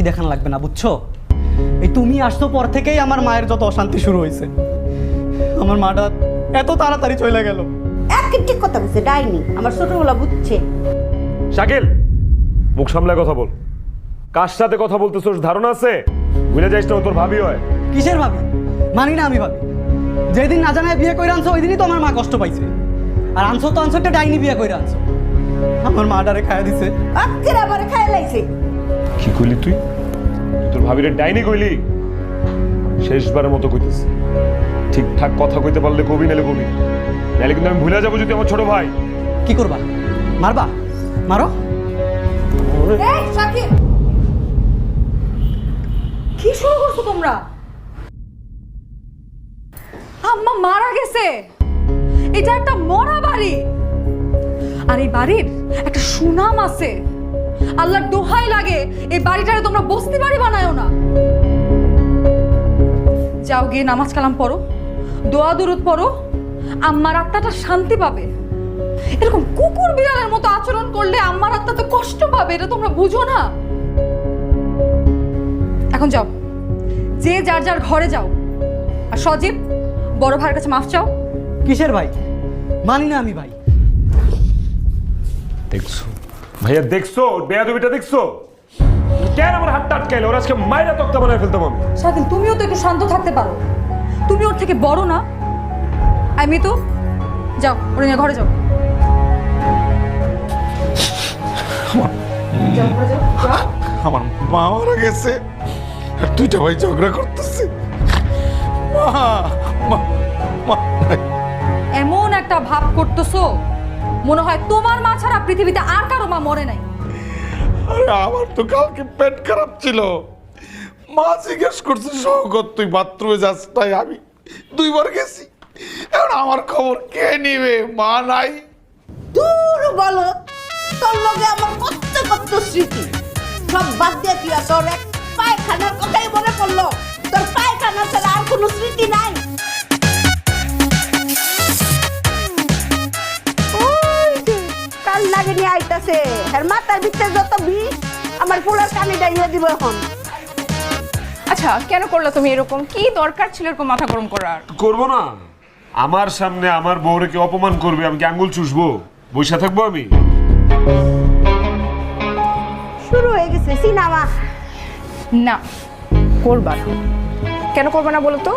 দেখান লাগবে না, বুঝছো? এই তুমি আসতো পর থেকেই আমার মায়ের যত অশান্তি শুরু হয়েছে। আমার মাটা এত তাড়াতাড়ি চলে গেল। ঠিক কথা বলছে, ডাইনি আমার ছোটবেলা বুঝছে। শাকিল, মুখ সামলায় কথা বল। কার সাথে কথা বলতেছস ধারণা আছে? বুঝে যাইস না তোর ভাবি হয়। কিসের ভাবি? মানি না আমি ভাবি। যেদিন না জানায় বিয়ে করে আনছো ওই দিনই তো আমার মা কষ্ট পাইছে। আর আনছো তো আনছো একটা ডাইনি বিয়ে করে আনছো। আমার মাটারে খাইয়া দিছে। আজকের আবারে খাইয়া লাইছে। কি কইলি তুই? তোর ভাবিরে ডাইনি কইলি? শেষবারের মতো কইতেছি, ঠিকঠাক কথা কইতে পারলে কবি, নালে কবি, নাহলে কিন্তু আমি ভুলে যাবো যদি আমার ছোট ভাই। কি করবা? মারবা? মারো। এই শাকিল, কি শুরু করছো তোমরা? আম্মা মারা গেছে। এটা একটা মরা বাড়ি, আর এই বাড়ির একটা সুনাম আছে। আল্লাহর দোহাই লাগে এই বাড়িটারে তোমরা বস্তি বাড়ি বানায়ও না। যাও গিয়ে নামাজ কালাম পড়ো, দোয়া দুরুদ পড়ো, আম্মার আত্মাটা শান্তি পাবে। এরকম কুকুর বিড়ালের মতো আচরণ করলে আম্মার আত্মা তো কষ্ট পাবে, এটা তোমরা বুঝো না? এখন যাও, যে যার যার ঘরে যাও। আর সজীব, বড় ভাইয়ের কাছে মাফ চাও। কিসের ভাই? মানি না আমি ভাই। দেখছো ভাইয়া, দেখছো বেয়াদবিটা দেখছো? কেন আমার হাতটা আটকাইলো? ওর আজকে মাইরা তক্তা বানায় ফেলতাম আমি। স্বাধীন, তুমিও তো একটু শান্ত থাকতে পারো। তুমি ওর থেকে বড় না? আমি তো যাও, ওর নিয়ে ঘরে যাও। যাও, ঘরে যাও, যাও। আমার মা মারা গেছে আর দুইটা ভাই ঝগড়া করতেছে। মা মা মা নাই। এমন একটা ভাব করতেছো মনে হয় তোমার মা ছাড়া পৃথিবীতে আর কারো মা মরে নাই। আরে আমার তো কালকে পেট খারাপ ছিল। মা জিজ্ঞেস করছে, সৌগত তুই বাথরুমে যাস? তাই আমি দুইবার গেছি। এখন আমার খবর কে নিবে? মা নাই। দূর বলো, তোর লগে আমার কত কত স্মৃতি সব বাদ দিয়ে তুই তোর এক পায়খানার কথাই মনে পড়লো। তোর পায়খানা ছাড়া আর কোনো স্মৃতি নাই? ওই যে কাল লাগে নিয়ে আইতাছে, আর মাথার ভিতরে যত বিষ আমার পুরো কানে ডাইয়া দিব এখন। আচ্ছা, কেন করলে তুমি এরকম? কি দরকার ছিল এরকম মাথা গরম করার? করবো না? আমার সামনে আমার বউরে কি অপমান করবে? আমি কি আঙ্গুল চুষবো? বসে থাকবো আমি? শুরু হয়ে গেছে সিনেমা। না, করবা না। কেন করবা না বলো তো?